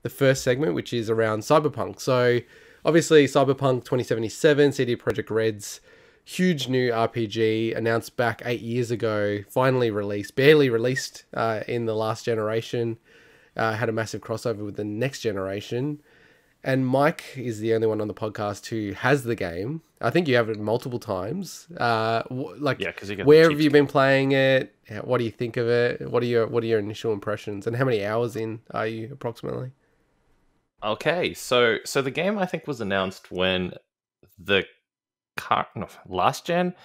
the first segment, which is around Cyberpunk. So obviously Cyberpunk 2077, CD Projekt Red's huge new RPG, announced back 8 years ago, finally released, barely released in the last generation, had a massive crossover with the next generation. And Mike is the only one on the podcast who has the game. I think you have it multiple times. Where have you been playing it? What do you think of it? What are your initial impressions? And how many hours in are you approximately? Okay, so the game I think was announced when the last gen.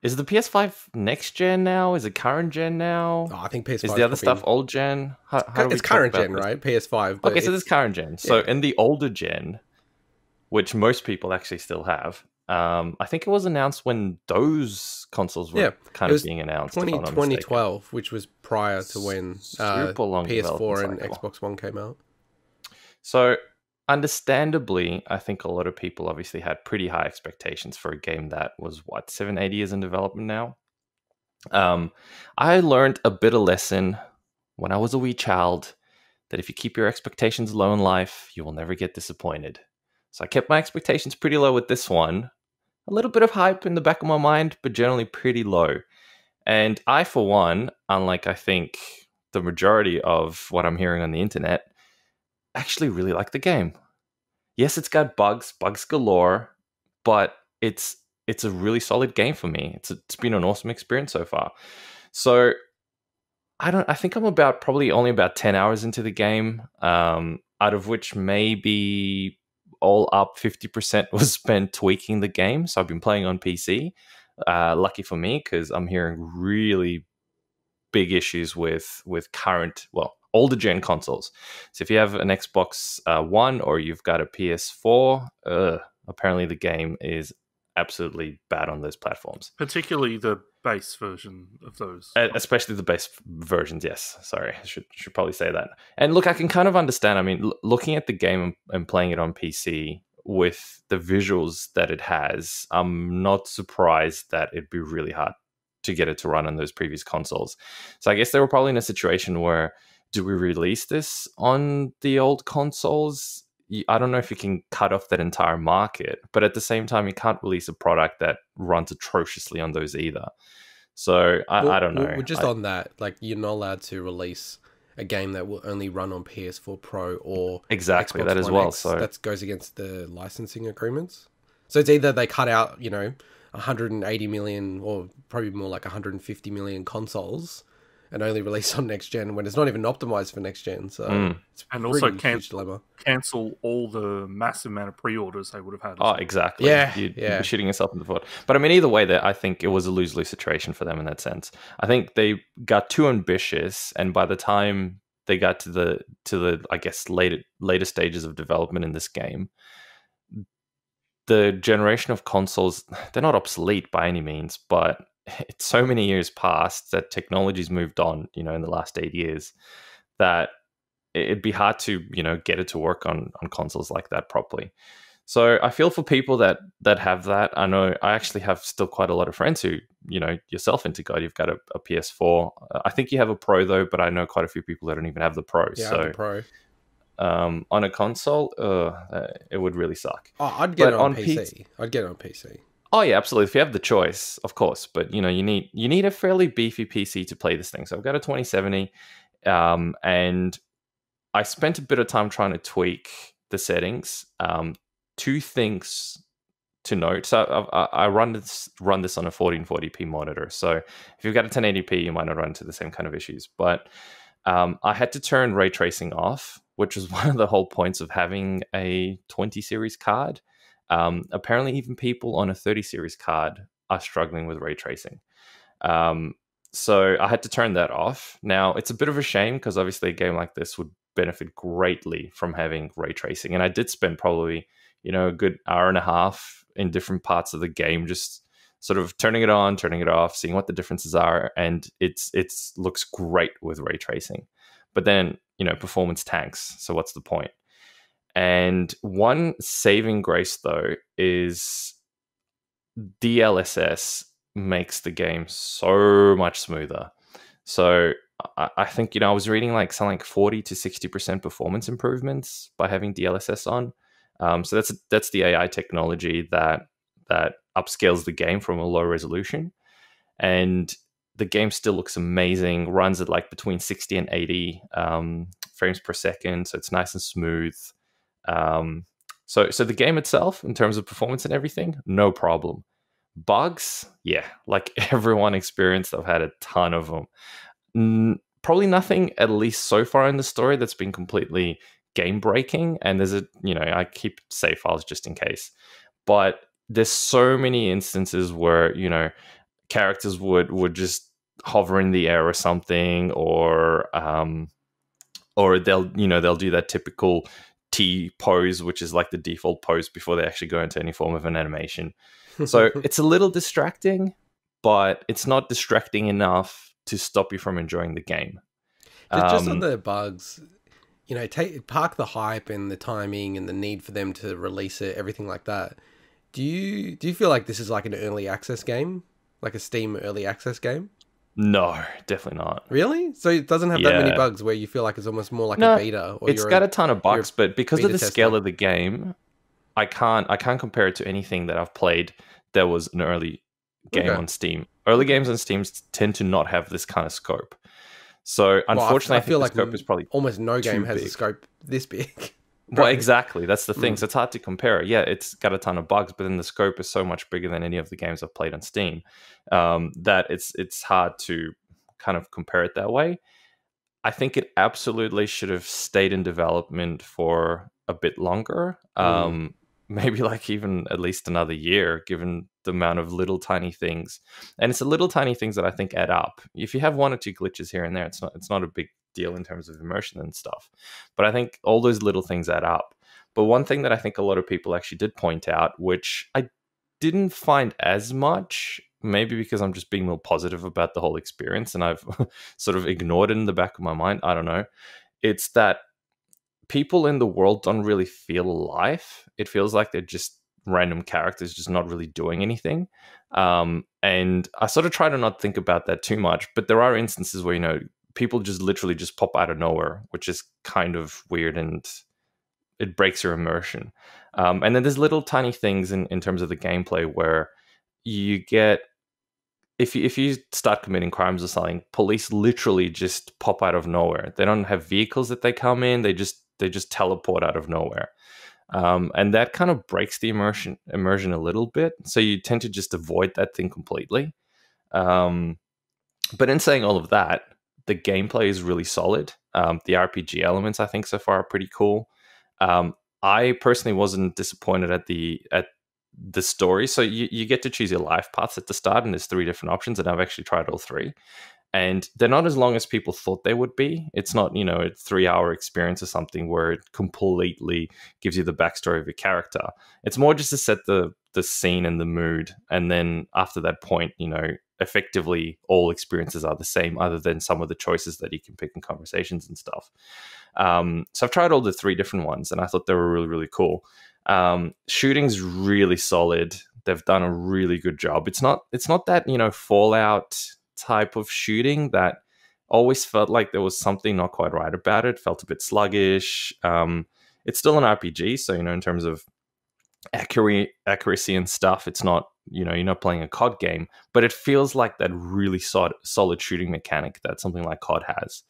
Is the PS5 next gen now? Is it current gen now? Oh, I think PS5 is the other stuff old gen. It's current gen, right? PS5. Okay, so this is current gen. So in the older gen, which most people actually still have, I think it was announced when those consoles were kind of being announced. 2012, which was prior to when super long PS4 and Xbox One came out. So understandably, I think a lot of people obviously had pretty high expectations for a game that was, 7-8 years in development now. I learned a bit of lesson when I was a wee child that if you keep your expectations low in life, you will never get disappointed. So I kept my expectations pretty low with this one. A little bit of hype in the back of my mind, but generally pretty low. And I, for one, unlike I think the majority of what I'm hearing on the internet, actually really like the game. Yes, it's got bugs galore, but it's a really solid game for me. It's been an awesome experience so far. So I think I'm probably only about 10 hours into the game, out of which maybe all up 50% was spent tweaking the game. So I've been playing on PC. Lucky for me, because I'm hearing really big issues with current, older gen consoles. So if you have an Xbox One or you've got a PS4, apparently the game is absolutely bad on those platforms. Particularly the base version of those. Especially the base versions, yes. Sorry, I should probably say that. And look, I can kind of understand. I mean, looking at the game and playing it on PC with the visuals that it has, I'm not surprised that it'd be really hard to get it to run on those previous consoles. So I guess they were probably in a situation where, do we release this on the old consoles? I don't know if you can cut off that entire market, but at the same time, you can't release a product that runs atrociously on those either. So I don't know. Just on that, like, you're not allowed to release a game that will only run on PS4 Pro or exactly Xbox that One as well. X. So that goes against the licensing agreements. So it's either they cut out, 180 million or probably more like 150 million consoles and only release on next gen when it's not even optimized for next gen. So it's also huge dilemma. Cancel all the massive amount of pre-orders they would have had. Oh, exactly. You'd be shooting yourself in the foot. But I mean, either way, I think it was a lose-lose situation for them in that sense. I think they got too ambitious, and by the time they got to the I guess later stages of development in this game, the generation of consoles, they're not obsolete by any means, but it's so many years past that technology's moved on, in the last 8 years, that it'd be hard to, get it to work on consoles like that properly. So I feel for people that have that. I know I actually have still quite a lot of friends who, yourself into God, you've got a PS4. I think you have a Pro though, but I know quite a few people that don't even have the Pro. Yeah, so, I have the Pro. On a console, it would really suck. Oh, I'd get it on PC. I'd get it on PC. Oh yeah, absolutely. If you have the choice, of course. But you need a fairly beefy PC to play this thing. So I've got a 2070, and I spent a bit of time trying to tweak the settings. Two things to note. So I run this on a 1440p monitor. So if you've got a 1080p, you might not run into the same kind of issues. But I had to turn ray tracing off, which was one of the whole points of having a 20 series card. Apparently even people on a 30 series card are struggling with ray tracing. So I had to turn that off. Now, it's a bit of a shame because obviously a game like this would benefit greatly from having ray tracing. And I did spend probably, a good hour and a half in different parts of the game, just sort of turning it on, turning it off, seeing what the differences are. And it looks great with ray tracing. But then, performance tanks. So what's the point? And one saving grace, though, is DLSS makes the game so much smoother. So I think, you know, I was reading like something like 40 to 60% performance improvements by having DLSS on. So that's the AI technology that upscales the game from a low resolution, and the game still looks amazing. Runs at like between 60 and 80 frames per second, so it's nice and smooth. So the game itself, in terms of performance and everything, no problem. Bugs, yeah, like everyone experienced, I've had a ton of them. Probably nothing, at least so far in the story, that's been completely game breaking. And there's I keep save files just in case. But there's so many instances where, you know, characters would just hover in the air or something, or they'll do that typical T pose, which is like the default pose before they actually go into any form of an animation. So it's a little distracting, but it's not distracting enough to stop you from enjoying the game. Just on the bugs, you know, park the hype and the timing and the need for them to release it, everything like that. Do you feel like this is like an early access game, like a Steam early access game? No, definitely not. Really? So it doesn't have that many bugs where you feel like it's almost more like a beta? Or it's got a ton of bugs, but because of the scale of the game, I can't compare it to anything that I've played that was an early game on Steam. Early games on Steam tend to not have this kind of scope. So unfortunately, I feel like the scope is probably almost no game has a scope this big. Well, exactly. That's the thing. So it's hard to compare. Yeah, it's got a ton of bugs, but then the scope is so much bigger than any of the games I've played on Steam that it's hard to kind of compare it that way. I think it absolutely should have stayed in development for a bit longer. Maybe like even at least another year, given the amount of little tiny things. And it's the little tiny things that I think add up. If you have one or two glitches here and there, it's not a big deal in terms of immersion and stuff. But I think all those little things add up. But one thing that I think a lot of people actually did point out, which I didn't find as much, maybe because I'm just being more positive about the whole experience and I've sort of ignored it in the back of my mind. I don't know. It's that people in the world don't really feel alive. It feels like they're just random characters just not really doing anything. And I sort of try to not think about that too much, but there are instances where, you know, people just literally just pop out of nowhere, which is kind of weird and it breaks your immersion. And then there's little tiny things in terms of the gameplay where you get, if you start committing crimes or something, police literally just pop out of nowhere. They don't have vehicles that they come in. They just teleport out of nowhere. And that kind of breaks the immersion a little bit. So you tend to just avoid that thing completely. But in saying all of that, the gameplay is really solid. The RPG elements, I think, so far are pretty cool. I personally wasn't disappointed at the story. So you get to choose your life paths at the start, and there's 3 different options, and I've actually tried all 3. And they're not as long as people thought they would be. It's not, you know, a 3-hour experience or something where it completely gives you the backstory of your character. It's more just to set the scene and the mood. And then after that point, you know, effectively all experiences are the same other than some of the choices that you can pick in conversations and stuff. So I've tried all the 3 different ones and I thought they were really, really cool. Shooting's really solid. They've done a really good job. It's not that, you know, Fallout type of shooting that always felt like there was something not quite right about it. Felt a bit sluggish. It's still an RPG, so, you know, in terms of accuracy and stuff, it's not, you know, you're not playing a COD game, but it feels like that really solid shooting mechanic that something like COD has.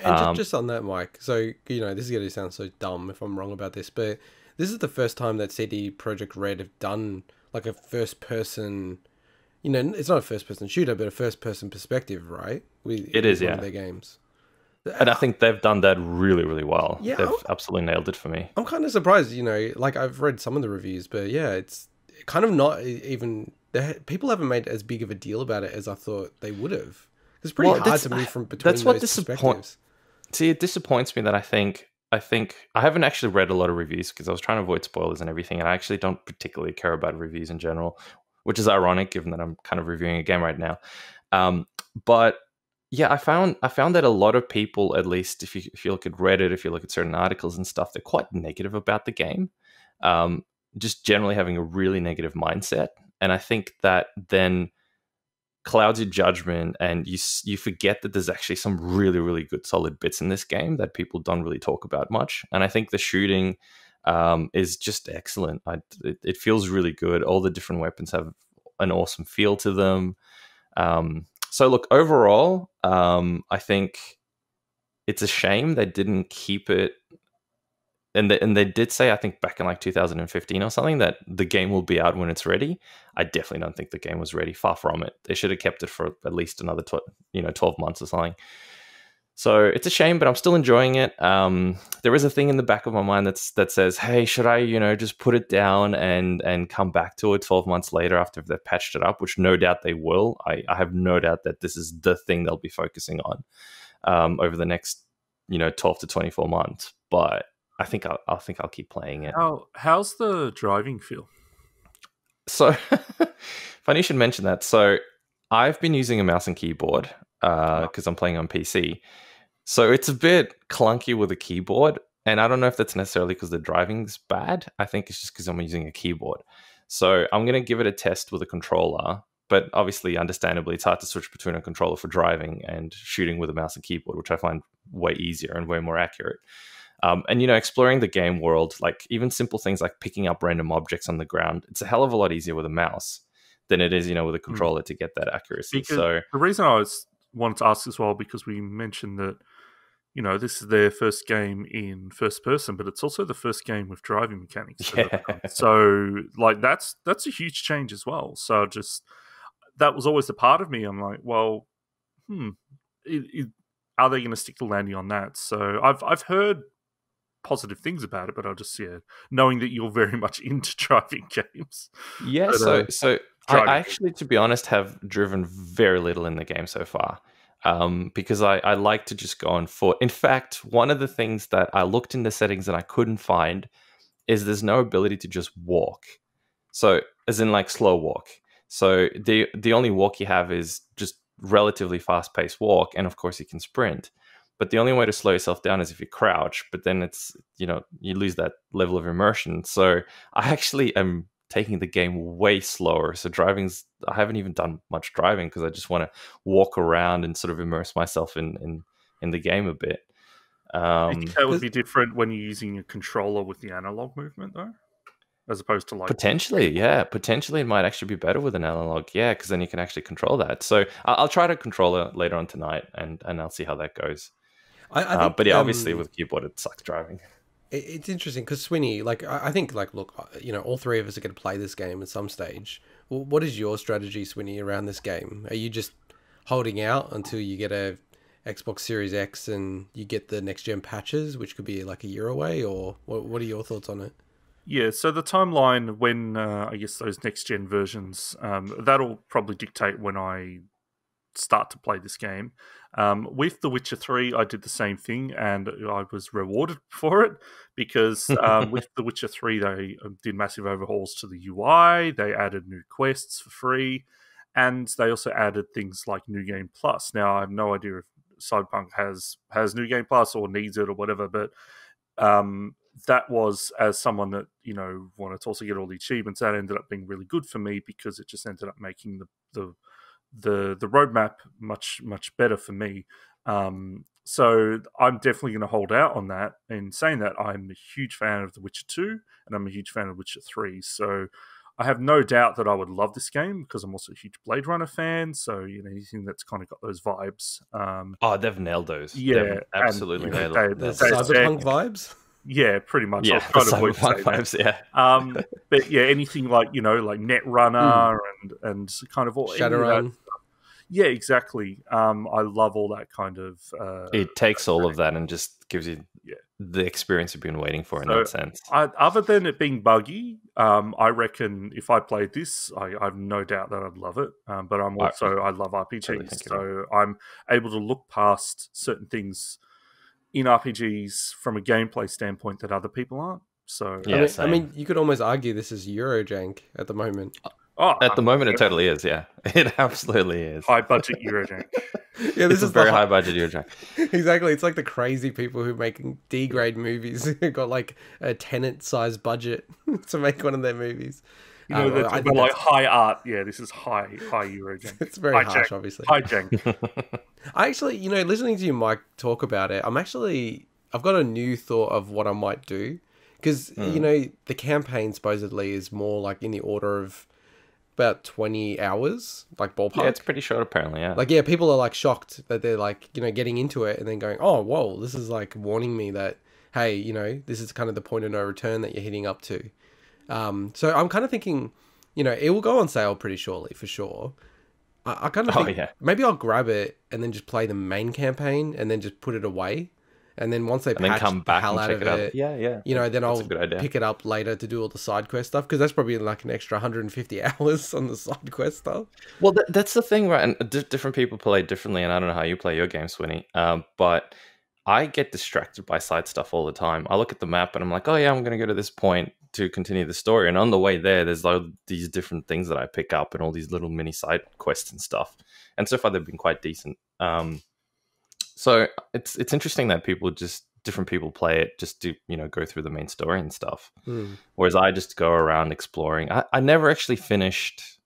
And just on that, Mike, so, you know, this is going to sound so dumb if I'm wrong about this, but this is the first time that CD Projekt Red have done like a first person, you know, it's not a first person shooter, but a first person perspective, right? It is, yeah. Of their games. And I think they've done that really, really well. Yeah, they've absolutely nailed it for me. I'm kind of surprised, you know, like I've read some of the reviews, but yeah, it's kind of not even, people haven't made as big of a deal about it as I thought they would have. It's pretty hard to move from between those perspectives. See, it disappoints me that I think I haven't actually read a lot of reviews because I was trying to avoid spoilers and everything, and I actually don't particularly care about reviews in general, which is ironic given that I'm kind of reviewing a game right now. But yeah, I found that a lot of people, at least if you look at Reddit, if you look at certain articles and stuff, they're quite negative about the game. Just generally having a really negative mindset. And I think that then clouds your judgment, and you forget that there's actually some really, really good solid bits in this game that people don't really talk about much. And I think the shooting is just excellent. It feels really good. All the different weapons have an awesome feel to them. So look, overall, I think it's a shame they didn't keep it. And they did say, I think back in like 2015 or something, that the game will be out when it's ready. I definitely don't think the game was ready. Far from it. They should have kept it for at least another 12 months or something. So it's a shame, but I'm still enjoying it. There is a thing in the back of my mind that says, hey, should I, just put it down and come back to it 12 months later after they've patched it up, which no doubt they will. I have no doubt that this is the thing they'll be focusing on over the next, 12 to 24 months. But I think I'll keep playing it. How's the driving feel? So funny you should mention that. So I've been using a mouse and keyboard because I'm playing on PC. So it's a bit clunky with a keyboard. And I don't know if that's necessarily because the driving's bad. I think it's just because I'm using a keyboard. So I'm going to give it a test with a controller. But obviously, understandably, it's hard to switch between a controller for driving and shooting with a mouse and keyboard, which I find way easier and way more accurate. And, exploring the game world, like even simple things like picking up random objects on the ground, it's a hell of a lot easier with a mouse than it is, with a controller to get that accuracy. Because so the reason I wanted to ask as well, because we mentioned that, this is their first game in first person, but it's also the first game with driving mechanics. Yeah. So, like, that's a huge change as well. So that was always a part of me. I'm like, well, are they going to stick the landing on that? So I've heard positive things about it, but I'll just knowing that you're very much into driving games. Yeah, but, so I actually, to be honest, have driven very little in the game so far. Because I like to just go on foot. In fact, one of the things that I looked in the settings and I couldn't find is there's no ability to just walk. So as in like slow walk. So the only walk you have is just relatively fast-paced walk, and of course you can sprint. But the only way to slow yourself down is if you crouch, but then it's, you lose that level of immersion. So I actually am taking the game way slower. So I haven't even done much driving because I just want to walk around and sort of immerse myself in the game a bit. I think that would be different when you're using a controller with the analog movement, though, as opposed to like... Potentially, yeah. Potentially it might actually be better with an analog, yeah, because then you can actually control that. So I'll try to control it later on tonight, and I'll see how that goes. I think, but yeah, obviously with keyboard it sucks driving. It's interesting because Swinny, like I think, like look, all three of us are going to play this game at some stage. Well, what is your strategy, Swinny, around this game? Are you just holding out until you get a Xbox Series X and you get the next gen patches, which could be like a year away, or what are your thoughts on it? Yeah, so the timeline when I guess those next gen versions, that'll probably dictate when I start to play this game. With The Witcher 3, I did the same thing, and I was rewarded for it because with The Witcher 3, they did massive overhauls to the UI, they added new quests for free, and they also added things like New Game Plus. Now, I have no idea if Cyberpunk has New Game Plus or needs it or whatever, but that was, as someone that, wanted to also get all the achievements, that ended up being really good for me because it just ended up making the roadmap much better for me. So I'm definitely going to hold out on that. In saying that, I'm a huge fan of The Witcher 2 and I'm a huge fan of Witcher 3. So I have no doubt that I would love this game because I'm also a huge Blade Runner fan. So, anything that's kind of got those vibes. They've nailed those. Yeah. They've absolutely nailed the Cyberpunk vibes? Yeah, pretty much. Yeah, the Cyberpunk vibes, yeah. But yeah, anything like, like Netrunner and kind of all... Shadowrun. Yeah, exactly. I love all that kind of... it takes all of that and just gives you the experience you've been waiting for in that sense. Other than it being buggy, I reckon if I played this, I have no doubt that I'd love it. But I love RPGs, so I'm able to look past certain things in RPGs from a gameplay standpoint that other people aren't. So yeah, I mean, you could almost argue this is Eurojank at the moment. At the moment, it totally is. Yeah, it absolutely is. High budget Eurojank. Yeah, this is very high budget Eurojank. Exactly, it's like the crazy people who make D-grade movies who got like a Tenet-sized budget to make one of their movies. You know, they're I talking think about like high art. Yeah, this is high Eurojank. it's very harsh, obviously. High jank. I actually, listening to you, Mike, talk about it, I've got a new thought of what I might do. Because, the campaign supposedly is more like in the order of about 20 hours, like ballpark. Yeah, it's pretty short apparently, yeah. Like, yeah, people are like shocked that they're like, getting into it and then going, oh, whoa, this is like warning me that, hey, this is kind of the point of no return that you're hitting up to. So I'm kind of thinking, it will go on sale pretty shortly for sure. I kind of think maybe I'll grab it and then just play the main campaign and then just put it away. And then once they patch come back the hell out of it, then I'll pick it up later to do all the side quest stuff, because that's probably like an extra 150 hours on the side quest stuff. Well, that's the thing, right? And different people play differently, and I don't know how you play your game, Swinny. But I get distracted by side stuff all the time. I look at the map and I'm like, oh yeah, I'm going to go to this point to continue the story. And on the way there, there's like these different things that I pick up and all these little mini side quests and stuff. And so far, they've been quite decent. So it's interesting that different people play it just to, go through the main story and stuff. Whereas I just go around exploring. I never actually finished.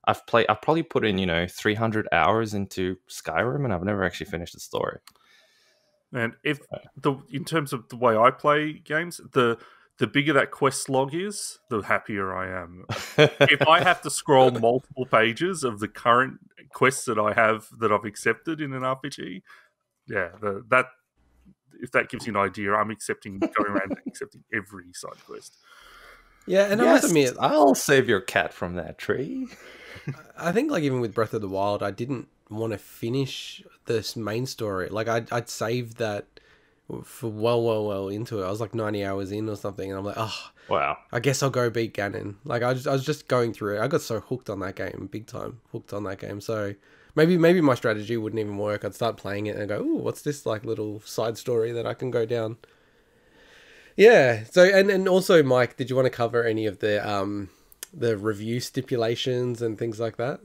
I've probably put in, 300 hours into Skyrim, and I've never actually finished the story. And in terms of the way I play games, the bigger that quest log is, the happier I am. If I have to scroll multiple pages of the current quests that I've accepted in an RPG, if that gives you an idea, I'm going around and accepting every side quest. Yeah, and I must admit, I'll save your cat from that tree. I think, like, even with Breath of the Wild, I didn't want to finish this main story. Like, I'd saved that for well into it. I was like 90 hours in or something, and I'm like, oh, wow, I guess I'll go beat Ganon. Like, I was just going through it. I got so hooked on that game, big time hooked on that game. So maybe my strategy wouldn't even work. I'd start playing it and go, ooh, what's this like little side story that I can go down? Yeah. So and also, Mike, did you want to cover any of the review stipulations and things like that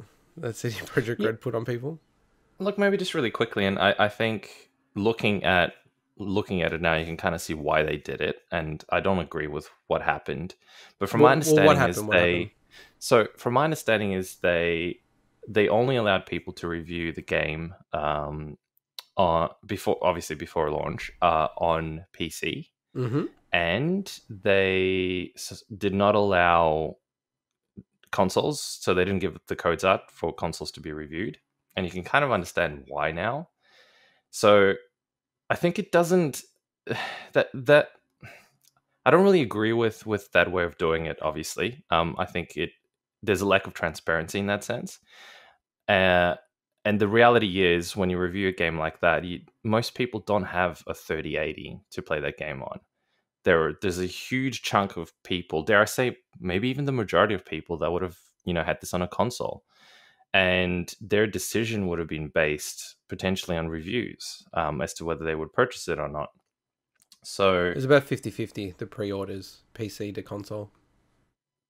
CD Projekt Red put on people? Look, maybe just really quickly, and I think looking at it now, you can kind of see why they did it, and I don't agree with what happened. But from my understanding they only allowed people to review the game before launch on PC, and they did not allow consoles, so they didn't give the codes out for consoles to be reviewed, and you can kind of understand why now. So I think it doesn't that I don't really agree with that way of doing it. Obviously, I think there's a lack of transparency in that sense. And the reality is, when you review a game like that, most people don't have a 3080 to play that game on. There's a huge chunk of people, dare I say, maybe even the majority of people, that would have had this on a console, and their decision would have been based potentially on reviews as to whether they would purchase it or not. So it's about 50-50 the pre-orders, PC to console.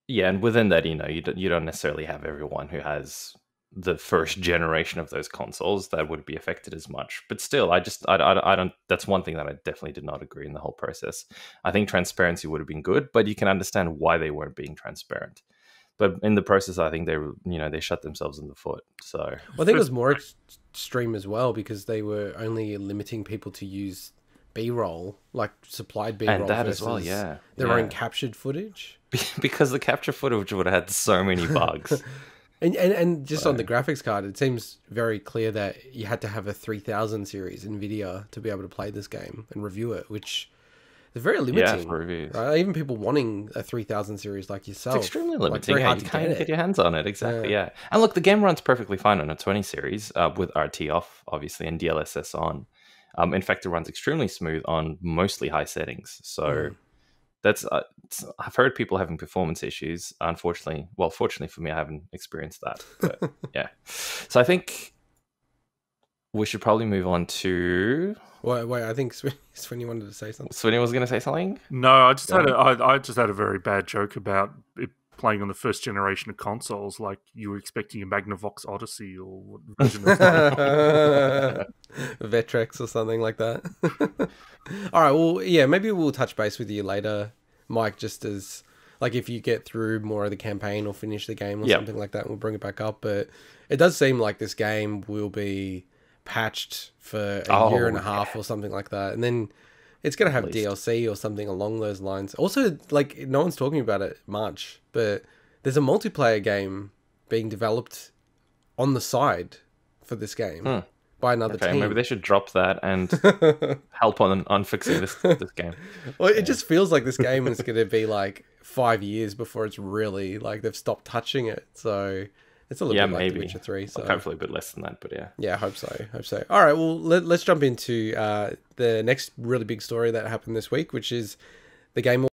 Yeah, and within that, you don't necessarily have everyone who has the first generation of those consoles that would be affected as much. But still, I don't. That's one thing that I definitely did not agree in the whole process. I think transparency would have been good, but you can understand why they weren't being transparent. But in the process, I think they shot themselves in the foot. So well, I think it was more extreme as well, because they were only limiting people to use B-roll, like supplied B-roll, and that as well, their own captured footage. Because the capture footage would have had so many bugs. And just on the graphics card, it seems very clear that you had to have a 3000 series NVIDIA to be able to play this game and review it, which is very limiting. Yeah, for reviews. Right? Even people wanting a 3000 series like yourself. It's extremely limiting. You can't get your hands on it. Exactly, yeah. And look, the game runs perfectly fine on a 20 series with RT off, obviously, and DLSS on. In fact, it runs extremely smooth on mostly high settings. So... I've heard people having performance issues. Unfortunately, fortunately for me, I haven't experienced that. But yeah, so I think we should probably move on to. Wait, I think Swinny wanted to say something. Swinny was going to say something. No, I just had a very bad joke about it playing on the first generation of consoles, like you were expecting a Magnavox Odyssey or what version of Vectrex or something like that. All right, well, yeah, maybe we'll touch base with you later, Mike, just as Like if you get through more of the campaign or finish the game or Yep. something like that, we'll bring it back up. But it does seem like this game will be patched for a year and a half or something like that. And then it's going to have least. DLC or something along those lines. Also, like, no one's talking about it much, but there's a multiplayer game being developed on the side for this game by another team. Maybe they should drop that and help on fixing this game. Well, it just feels like this game is going to be like 5 years before it's really like they've stopped touching it. So it's a little bit like The Witcher 3. So hopefully a bit less than that, but yeah. Yeah, I hope so. All right, well, let's jump into the next really big story that happened this week, which is the game